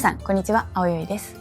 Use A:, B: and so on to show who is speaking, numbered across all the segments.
A: さんこんにちは、青ゆいです。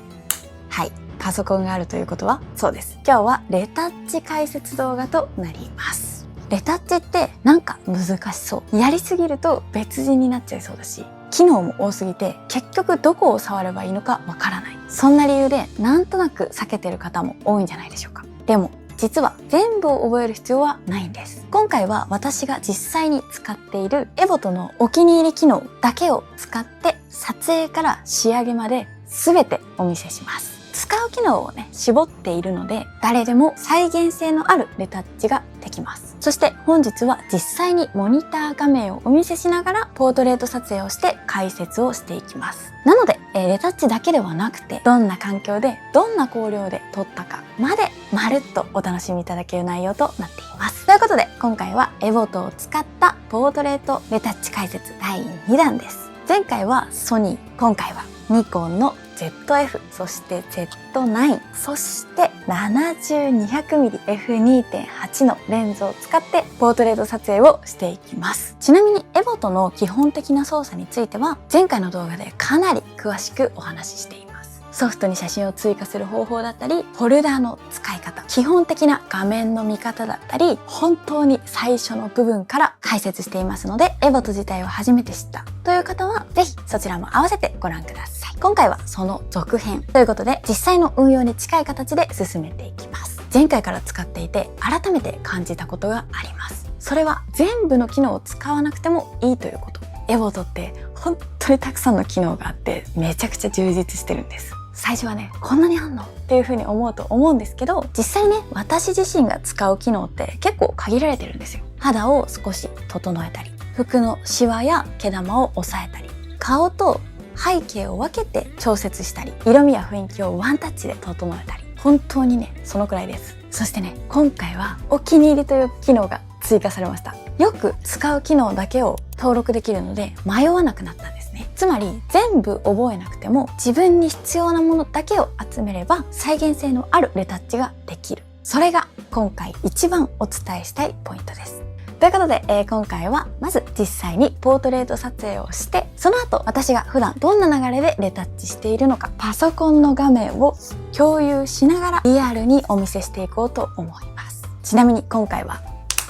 A: はい、パソコンがあるということはそうです。今日はレタッチ解説動画となります。レタッチってなんか難しそう。やりすぎると別人になっちゃいそうだし、機能も多すぎて結局どこを触ればいいのかわからない。そんな理由でなんとなく避けてる方も多いんじゃないでしょうか。でも実は全部を覚える必要はないんです。今回は私が実際に使っているエボトのお気に入り機能だけを使って撮影から仕上げまで全てお見せします。使う機能をね、絞っているので誰でも再現性のあるレタッチができます。そして本日は実際にモニター画面をお見せしながらポートレート撮影をして解説をしていきます。なので、レタッチだけではなくてどんな環境でどんな光量で撮ったかまでまるっとお楽しみいただける内容となっています。ということで今回はエボトを使ったポートレートレタッチ解説第2弾です。前回はソニー、今回はニコンの ZF、そして Z9、そして 70-200mmF2.8 のレンズを使ってポートレート撮影をしていきます。ちなみにエボトの基本的な操作については前回の動画でかなり詳しくお話ししています。ソフトに写真を追加する方法だったり、フォルダの使い方、基本的な画面の見方だったり、本当に最初の部分から解説していますので、エボト自体を初めて知ったという方はぜひそちらも合わせてご覧ください。今回はその続編ということで実際の運用に近い形で進めていきます。前回から使っていて改めて感じたことがあります。それは全部の機能を使わなくてもいいということ。エボトって本当にたくさんの機能があってめちゃくちゃ充実してるんです。最初はね、こんなにあんのっていう風に思うと思うんですけど、実際ね、私自身が使う機能って結構限られてるんですよ。肌を少し整えたり、服のシワや毛玉を抑えたり、顔と背景を分けて調節したり、色味や雰囲気をワンタッチで整えたり、本当にね、そのくらいです。そしてね、今回はお気に入りという機能が追加されました。よく使う機能だけを登録できるので迷わなくなったんですね。つまり全部覚えなくても自分に必要なものだけを集めれば再現性のあるレタッチができる。それが今回一番お伝えしたいポイントです。ということで、今回はまず実際にポートレート撮影をして、その後私が普段どんな流れでレタッチしているのかパソコンの画面を共有しながらリアルにお見せしていこうと思います。ちなみに今回は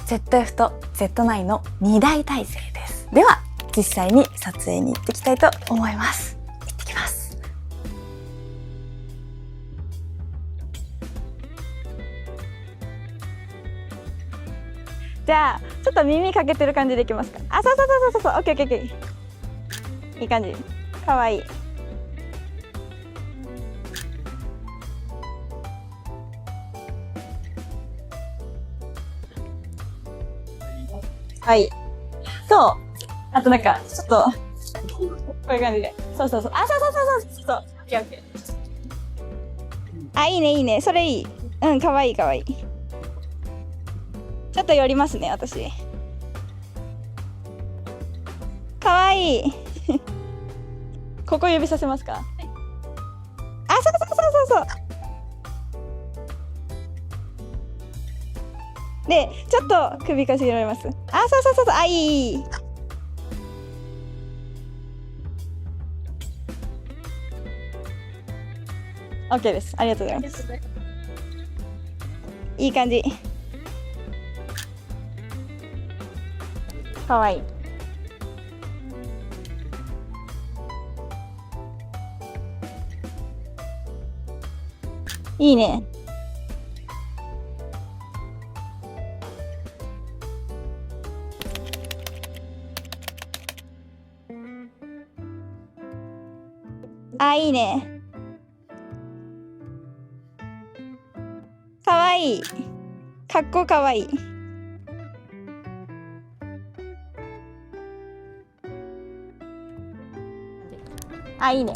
A: ZF と Z9 の2台体制です。では実際に撮影に行ってきたいと思います。行ってきます。
B: じゃあちょっと耳かけてる感じでいきますか。あ、そうそう、オッケーオッケーオッケー。いい感じ。かわいい。はい。そう。あとなんかちょっとこういう感じで。そう。あ、そう。オッケーオッケー。あ、いいね。それいい。うん、かわいい。ちょっと寄りますね、私。かわいい。ここ指させますか。あ、そう。で、ちょっと首かしげられます。あ、そう。あ、いい。オッケーです。ありがとうございます。いい感じ。かわいい。いいね。あ、いいね。かわいい。かっこかわいい。あ、いいね。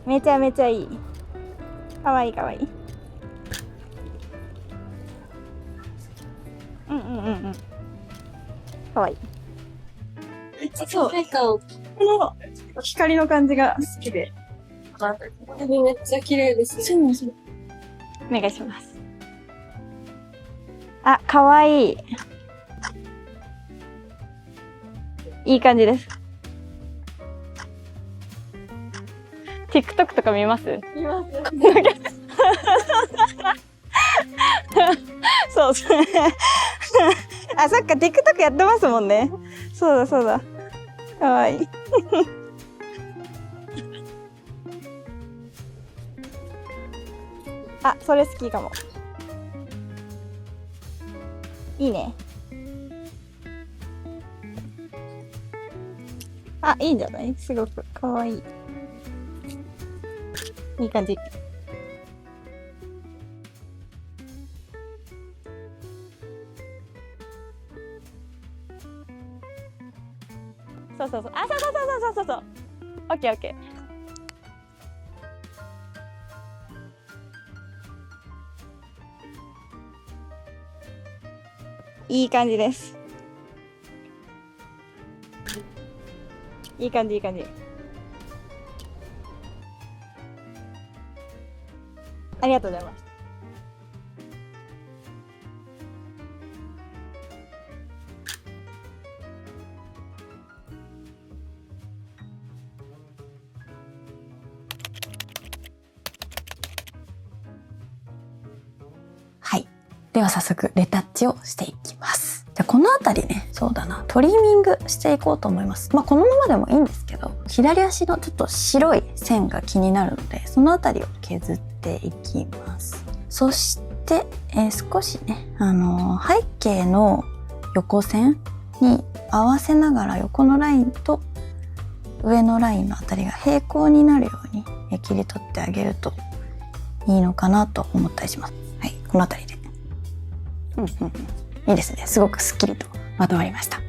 B: めちゃめちゃいい。かわいい。うん。かわいい。そう。なんか、この光の感じが好きで。
C: めっちゃ綺麗ですね。
B: そう。お願いします。あ、かわいい。いい感じです。TikTok とか見ます？
C: 見ます。
B: そうそう。あ、そっか、TikTok やってますもんね。そうだそうだ。かわいい。あ、それ好きかも。いいね。あ、いいんじゃない？すごくかわいい。いい感じ。そうそうそう。あ、そうそうそうそうそうそう。オッケーオッケー。いい感じです。いい感じいい感じ。ありがとうございます。
A: はい。では早速レタッチをしていきます。じゃあこのあたりね、そうだな、トリミングしていこうと思います。このままでもいいんですけど、左足のちょっと白い線が気になるので、そのあたりを削っていきます。そして、少しね、背景の横線に合わせながら横のラインと上のラインのあたりが平行になるように切り取ってあげるといいのかなと思ったりします。はい、このあたりで。いいですね。すごくスッキリとまとまりました。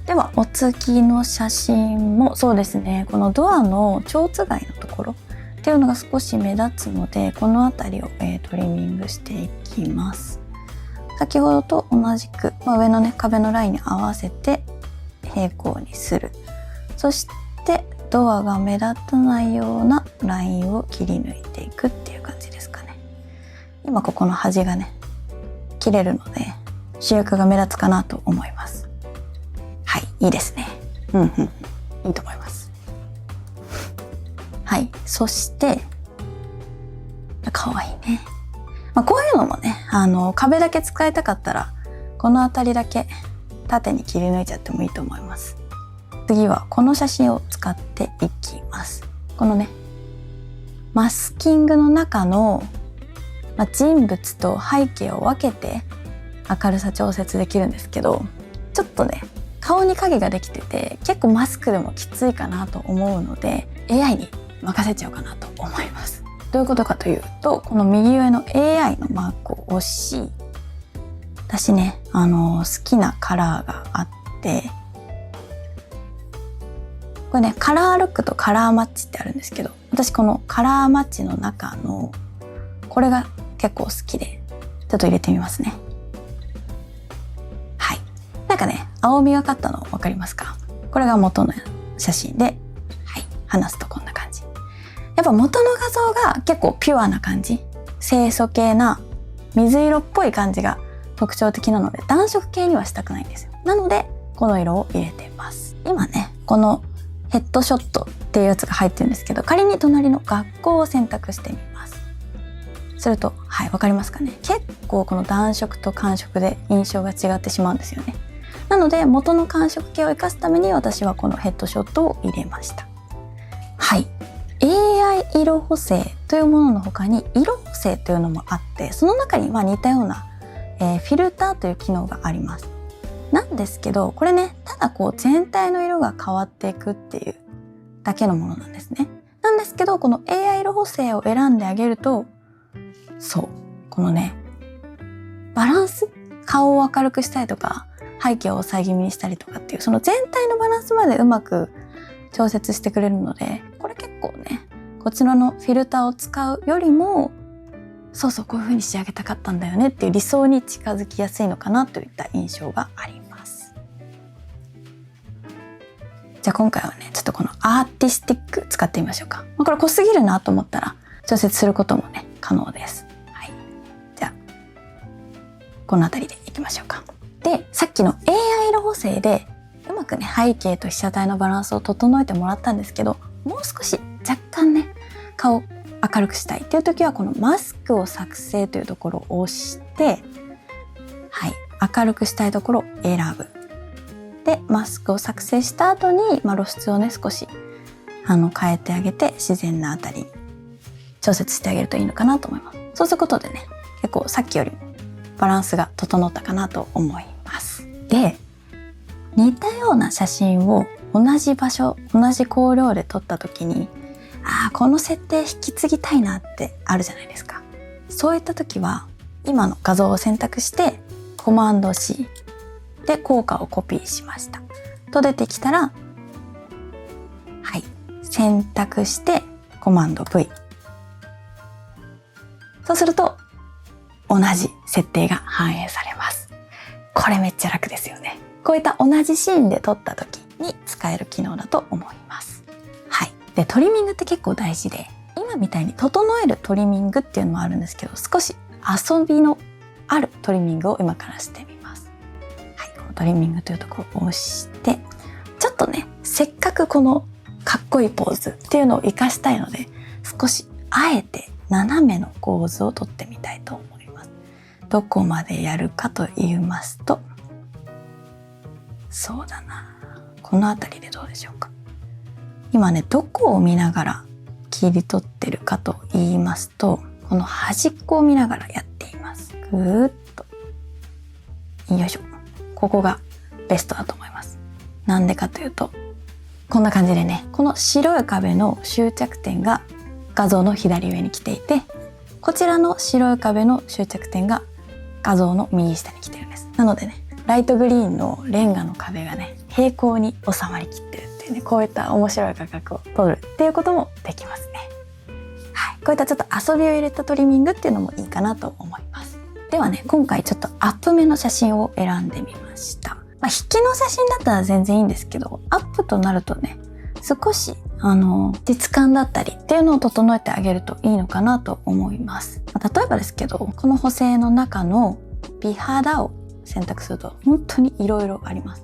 A: ではお次の写真もそうですね、このドアの蝶つがいのところっていうのが少し目立つので、この辺りを、トリミングしていきます。先ほどと同じく、上のね壁のラインに合わせて平行にする。そしてドアが目立たないようなラインを切り抜いていくっていう感じですかね。今ここの端がね切れるので主役が目立つかなと思います。はい、いいですね。いいと思います。はい、そして可愛いね。こういうのもね、壁だけ使いたかったらこの辺りだけ縦に切り抜いちゃってもいいと思います。次はこの写真を使っていきます。このねマスキングの中の人物と背景を分けて明るさ調節できるんですけど、ちょっとね顔に影ができてて結構マスクでもきついかなと思うので AI に任せちゃおうかなと思います。どういうことかというと、この右上の AI のマークを押し、私ね好きなカラーがあって、これねカラールックとカラーマッチってあるんですけど、私このカラーマッチの中のこれが結構好きでちょっと入れてみますね。はい、なんかね青みがかったの分かりますか？これが元の写真で、はい、離すとこんな感じ。やっぱ元の画像が結構ピュアな感じ、清楚系な水色っぽい感じが特徴的なので暖色系にはしたくないんですよ。なのでこの色を入れてます。今ねこのヘッドショットっていうやつが入ってるんですけど、仮に隣の学校を選択してみます。すると、はい、わかりますかね。結構この暖色と寒色で印象が違ってしまうんですよね。なので元の寒色系を生かすために私はこのヘッドショットを入れました。はい、AI 色補正というものの他に色補正というのもあって、その中に似たような、フィルターという機能があります。なんですけど、これねただ全体の色が変わっていくっていうだけのものなんですね。なんですけど、この AI 色補正を選んであげると、そうこのねバランス、顔を明るくしたりとか背景を抑え気味にしたりとかっていう、その全体のバランスまでうまく調節してくれるので、これ結構ねこちらのフィルターを使うよりも、そうそうこういう風に仕上げたかったんだよねっていう理想に近づきやすいのかなといった印象があります。じゃあ今回はねちょっとこのアーティスティック使ってみましょうか。これ濃すぎるなと思ったら調節することもね可能です。はい、じゃあこの辺りでいきましょうか。で、さっきの AI 色補正でうまくね背景と被写体のバランスを整えてもらったんですけど、もう少し若干ね顔明るくしたいっていう時はこのマスクを作成というところを押して、はい、明るくしたいところを選ぶ。でマスクを作成した後に、露出をね少し変えてあげて自然なあたりに調節してあげるといいのかなと思います。そうすることでね結構さっきよりもバランスが整ったかなと思います。で似たような写真を同じ場所同じ光量で撮った時にこの設定引き継ぎたいなってあるじゃないですか。そういった時は今の画像を選択してコマンド C で効果をコピーしましたと出てきたら、はい、選択してコマンド V。 そうすると同じ設定が反映されます。これめっちゃ楽ですよね。こういった同じシーンで撮った時に使える機能だと思います。はい。でトリミングって結構大事で、今みたいに整えるトリミングっていうのもあるんですけど、少し遊びのあるトリミングを今からしてみます。はい、このトリミングというところを押して、ちょっとねせっかくこのかっこいいポーズっていうのを活かしたいので、少しあえて斜めの構図をとってみたいと思います。どこまでやるかと言いますと、そうだな、この辺りでどうでしょうか。今ねどこを見ながら切り取ってるかと言いますと、この端っこを見ながらやっています。ぐーっとよいしょ、ここがベストだと思います。なんでかというとこんな感じでね、この白い壁の終着点が画像の左上に来ていて、こちらの白い壁の終着点が画像の右下に来てるんです。なのでねライトグリーンのレンガの壁がね平行に収まりきってるっていうね、こういった面白い画角を撮るっていうこともできますね。はい、こういったちょっと遊びを入れたトリミングっていうのもいいかなと思います。ではね今回ちょっとアップ目の写真を選んでみました。引きの写真だったら全然いいんですけど、アップとなるとね少し質感だったりっていうのを整えてあげるといいのかなと思います。例えばですけど、この補正の中の美肌を選択すると本当にいろいろあります。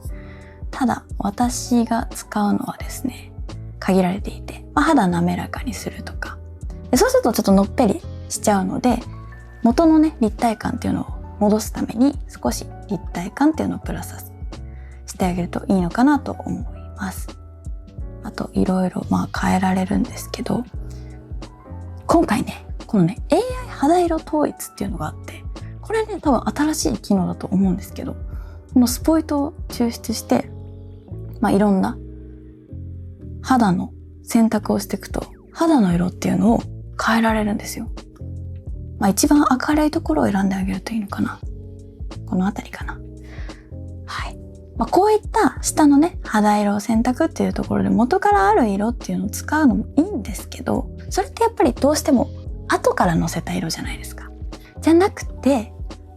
A: ただ私が使うのはですね限られていて、肌滑らかにするとかで、そうするとちょっとのっぺりしちゃうので、元のね立体感っていうのを戻すために少し立体感っていうのをプラスしてあげるといいのかなと思います。あといろいろ変えられるんですけど、今回ねこのね AI 肌色統一っていうのがあって、これね多分新しい機能だと思うんですけど、このスポイトを抽出していろんな肌の選択をしていくと肌の色っていうのを変えられるんですよ。一番明るいところを選んであげるといいのかな。この辺りかな。はい。こういった下のね肌色を選択っていうところで元からある色っていうのを使うのもいいんですけど、それってやっぱりどうしても後からのせた色じゃないですか。じゃなくて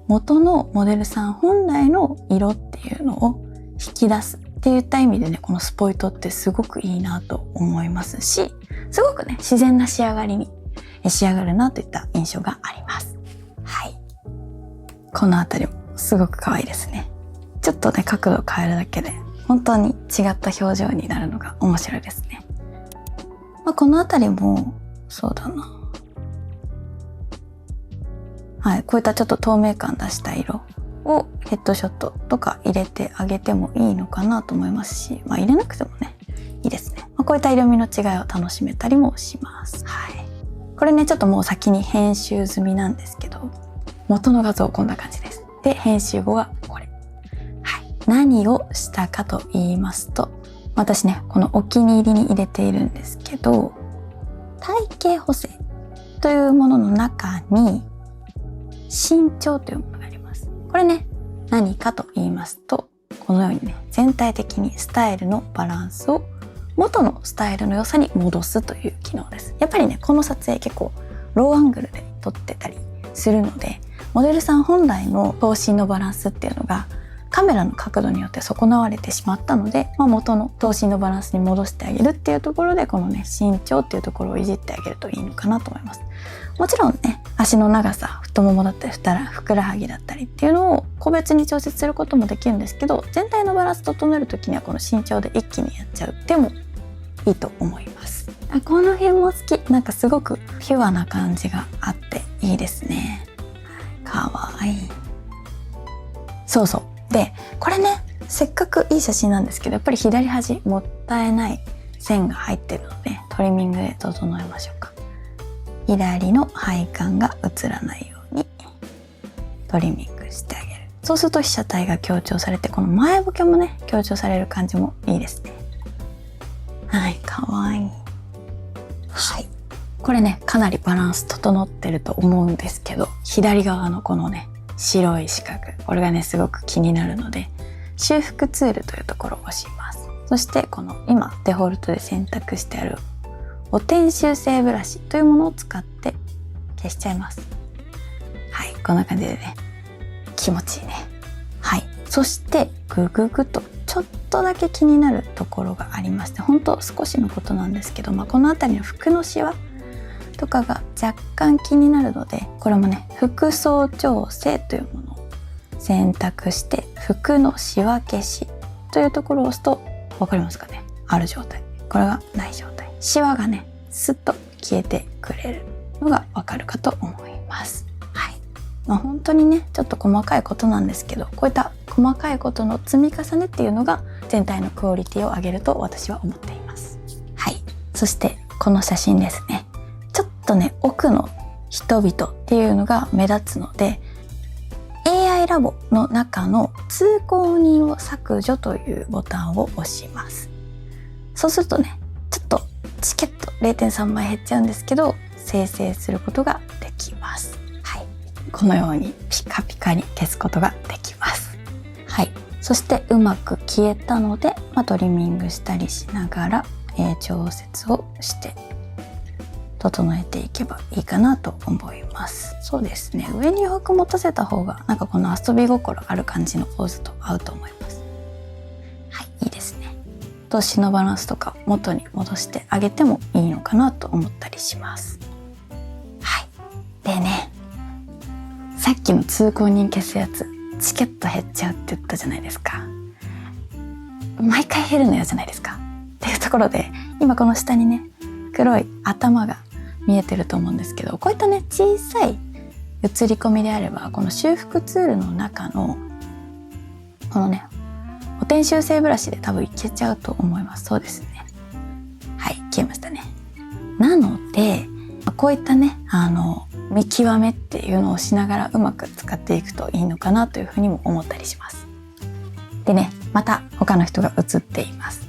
A: 元のモデルさん本来の色っていうのを引き出すっていった意味でね、このスポイトってすごくいいなと思いますし、すごくね自然な仕上がりに仕上がるなといった印象があります。はい。このあたりもすごく可愛いですね。ちょっとね角度を変えるだけで本当に違った表情になるのが面白いですね。このあたりもそうだな。はい、こういったちょっと透明感出した色をヘッドショットとか入れてあげてもいいのかなと思いますし、入れなくてもねいいですね。こういった色味の違いを楽しめたりもします。はい。これねちょっともう先に編集済みなんですけど、元の画像こんな感じです。で編集後がこれ。はい。何をしたかと言いますと、私ねこのお気に入りに入れているんですけど、体型補正というものの中に身長というものがあります。これね何かと言いますと、このようにね全体的にスタイルのバランスを元のスタイルの良さに戻すという機能です。やっぱりねこの撮影結構ローアングルで撮ってたりするので、モデルさん本来の頭身のバランスっていうのがカメラの角度によって損なわれてしまったので、元の頭身のバランスに戻してあげるっていうところで、このね身長っていうところをいじってあげるといいのかなと思います。もちろんね足の長さ、太ももだったりふくらはぎだったりっていうのを個別に調節することもできるんですけど、全体のバランス整える時にはこの身長で一気にやっちゃうでもいいと思います。あ、この辺も好き。なんかすごくピュアな感じがあっていいですね。かわいい。そうそう。で、これね、せっかくいい写真なんですけど、やっぱり左端もったいない線が入ってるので、トリミングで整えましょうか。左の配管が映らないようにトリミングしてあげる。そうすると被写体が強調されて、この前ボケもね、強調される感じもいいですね。はい、かわいい。はい。これね、かなりバランス整ってると思うんですけど、左側のこのね、白い四角、これがね、すごく気になるので、修復ツールというところを押します。そしてこの今デフォルトで選択してあるお点修正ブラシというものを使って消しちゃいます。はい、こんな感じでね、気持ちいいね。はい。そしてグググとちょっとだけ気になるところがありまして、ほんと少しのことなんですけど、この辺りの服のシワとかが若干気になるので、これもね、服装調整というものを選択して、服のシワ消しというところを押すと、わかりますかね、ある状態、これがない状態、シワがねスッと消えてくれるのがわかるかと思います。はい。本当にね、ちょっと細かいことなんですけど、こういった細かいことの積み重ねっていうのが全体のクオリティを上げると私は思っています。はい。そしてこの写真ですね、ちょっとね、奥の人々っていうのが目立つので、 AI ラボの中の通行人を削除というボタンを押します。そうするとね、ちょっとチケット 0.3 倍減っちゃうんですけど、生成することができます。はい。このようにピカピカに消すことができます。はい。そしてうまく消えたので、トリミングしたりしながら、調節をして整えていけばいいかなと思います。そうですね、上に余白持たせた方がなんかこの遊び心ある感じのポーズと合うと思います。はい、いいですね。投資のバランスとか元に戻してあげてもいいのかなと思ったりします。はい。でね、さっきの通行人消すやつ、チケット減っちゃうって言ったじゃないですか。毎回減るの嫌じゃないですか。っていうところで、今この下にね、黒い頭が見えてると思うんですけど、こういったね、小さい映り込みであれば、この修復ツールの中のこのね、お点修正ブラシで多分いけちゃうと思います。そうですね。はい、消えましたね。なのでこういったね、見極めっていうのをしながらうまく使っていくといいのかなというふうにも思ったりします。でね、また他の人が映っています。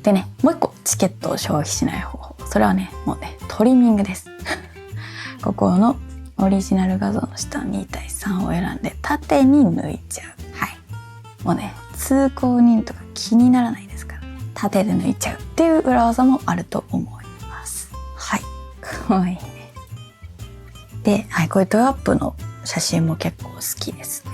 A: でね、もう一個チケットを消費しない方法、それはね、もうね、トリミングですここのオリジナル画像の下2対3を選んで縦に抜いちゃう。はい。もうね、通行人とか気にならないですから、縦で抜いちゃうっていう裏技もあると思います。はい。かわいいね。で、はい、こういうドアップの写真も結構好きですね。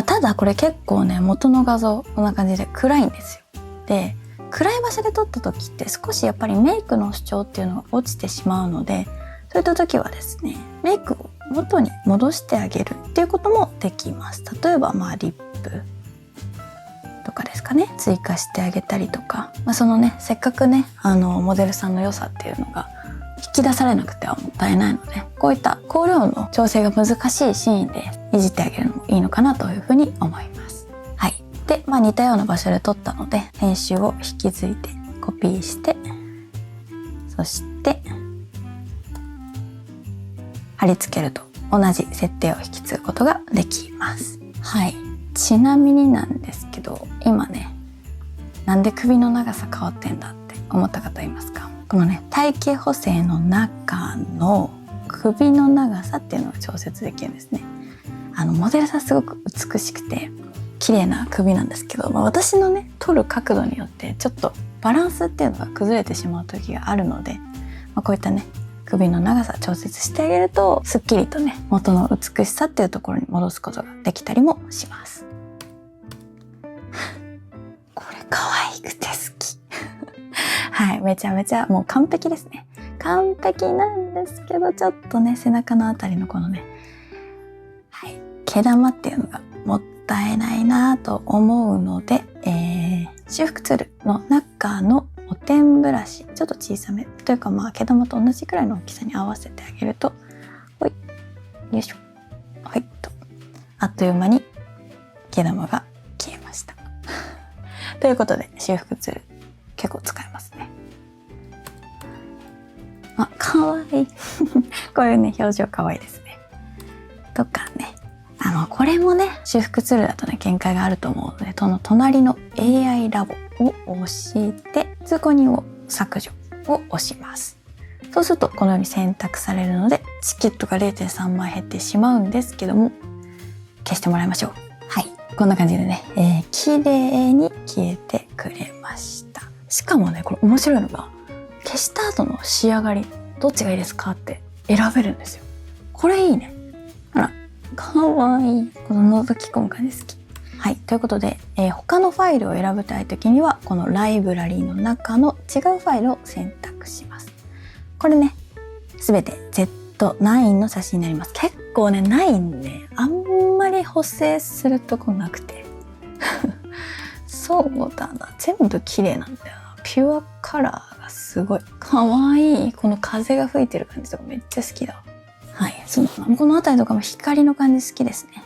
A: ただこれ結構ね、元の画像こんな感じで暗いんですよ。で、暗い場所で撮った時って少しやっぱりメイクの主張っていうのが落ちてしまうので、そういった時はですね、メイクを元に戻してあげるっていうこともできます。例えばリップとかですかね、追加してあげたりとか、そのね、せっかくね、モデルさんの良さっていうのが引き出されなくてはもったいないので、こういった光量の調整が難しいシーンでいじってあげるのもいいのかなというふうに思います。はい。で、似たような場所で撮ったので、編集を引き継いでコピーして、そして貼り付けると同じ設定を引き継ぐことができます。はい。ちなみになんですけど、今ね、なんで首の長さ変わってんだって思った方いますか？このね、体型補正の中の首の長さっていうのが調節できるんですね。モデルさんすごく美しくて綺麗な首なんですけど、私のね、撮る角度によってちょっとバランスっていうのが崩れてしまう時があるので、こういったね、首の長さ調節してあげるとすっきりとね、元の美しさっていうところに戻すことができたりもしますこれ可愛くて好きはい、めちゃめちゃもう完璧ですね。完璧なんですけど、ちょっとね、背中のあたりのこのね、はい、毛玉っていうのがもったいないなと思うので、修復ツールの中のお点ブラシ、ちょっと小さめというか毛玉と同じくらいの大きさに合わせてあげると、ほい、よいしょ、はいと、あっという間に毛玉が消えましたということで修復ツール結構使えますね。かわいいこういうね表情かわいいですね。とかね、これもね修復ツールだとね限界があると思うので、その隣の AI ラボを押して通行人を削除を押します。そうするとこのように選択されるのでチケットが 0.3 枚減ってしまうんですけども、消してもらいましょう。はい、こんな感じでね、綺麗に消えてくれました。しかもねこれ面白いのが、消した後の仕上がりどっちがいいですかって選べるんですよ。これいいね。あら、かわいい。この覗き込む感じ好き。はい、ということで、他のファイルを選びたいときにはこのライブラリーの中の違うファイルを選択します。これね、すべて Z9 の写真になります。結構ね、9ね、あんまり補正するとこなくてそうだな、全部綺麗なんだよな。ピュアカラーがすごいかわいい。この風が吹いてる感じとかめっちゃ好きだ。はい、そうだな。この辺りとかも光の感じ好きですね。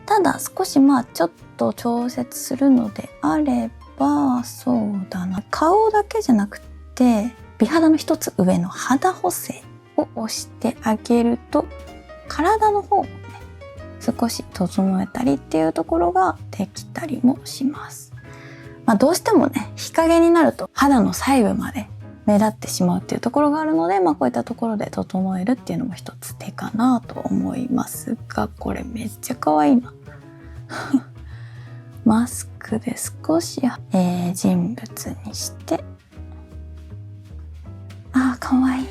A: ただ少しちょっと調節するのであれば、そうだな、顔だけじゃなくて美肌の一つ上の肌補正を押してあげると、体の方もね少し整えたりっていうところができたりもします。どうしてもね日陰になると肌の細部まで目立ってしまうっていうところがあるので、こういったところで整えるっていうのも一つ手かなと思いますが、これめっちゃ可愛いなマスクで少し、人物にして可愛い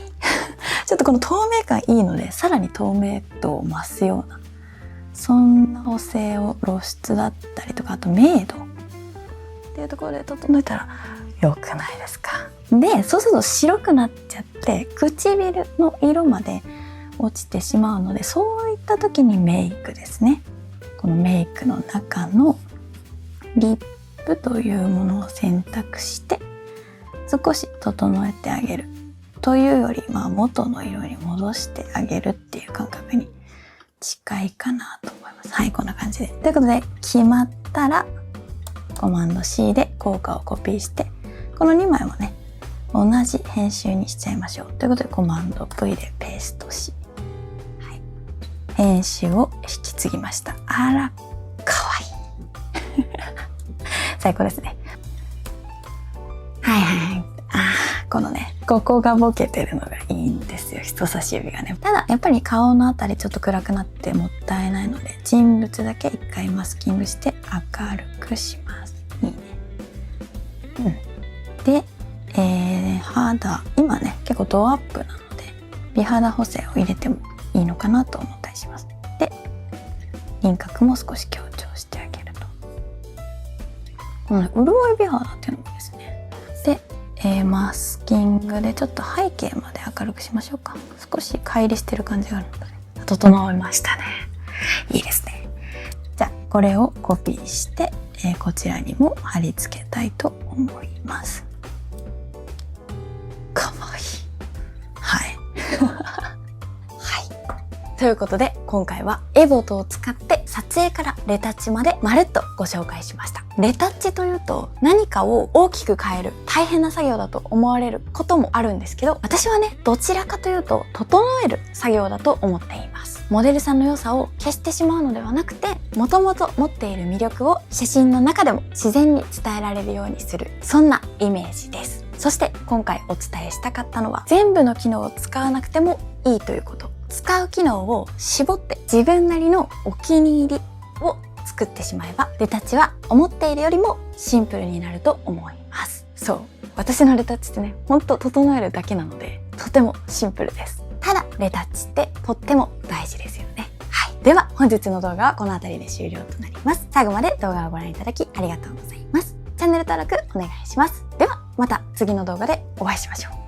A: ちょっとこの透明感いいのでさらに透明度を増すような、そんな補正を露出だったりとか、あと明度っていうところで整えたら良くないですか。で、そうすると白くなっちゃって唇の色まで落ちてしまうので、そういった時にメイクですね。このメイクの中のリップというものを選択して少し整えてあげるというより、元の色に戻してあげるっていう感覚に近いかなと思います。はい、こんな感じで。ということで決まったらコマンド C で効果をコピーして、この2枚もね同じ編集にしちゃいましょう。ということでコマンド V でペーストし、はい、編集を引き継ぎました。あら、かわいい最高ですね。はいはい、このね、ここがボケてるのがいいんですよ、人差し指がね。ただやっぱり顔のあたりちょっと暗くなってもったいないので、人物だけ一回マスキングして明るくします。いいね。で、肌、今ね結構ドアップなので美肌補正を入れてもいいのかなと思ったりします。で、輪郭も少し強調してあげると、潤い美肌っていうのもいいですね。で、マスキングでちょっと背景まで明るくしましょうか。少し乖離してる感じがあるので整いましたね。いいですね。じゃあこれをコピーして、こちらにも貼り付けたいと思います。かわいい。はいはい、ということで今回はエボトを使って撮影からレタッチまでまるっとご紹介しました。レタッチというと何かを大きく変える大変な作業だと思われることもあるんですけど、私はねどちらかというと整える作業だと思っています。モデルさんの良さを消してしまうのではなくて、もともと持っている魅力を写真の中でも自然に伝えられるようにする、そんなイメージです。そして今回お伝えしたかったのは、全部の機能を使わなくてもいいということ。使う機能を絞って自分なりのお気に入りを作ってしまえば、レタッチは思っているよりもシンプルになると思います。そう、私のレタッチってね、ほんと整えるだけなのでとてもシンプルです。ただレタッチってとっても大事ですよね。はい、では本日の動画はこの辺りで終了となります。最後まで動画をご覧いただきありがとうございます。チャンネル登録お願いします。ではまた次の動画でお会いしましょう。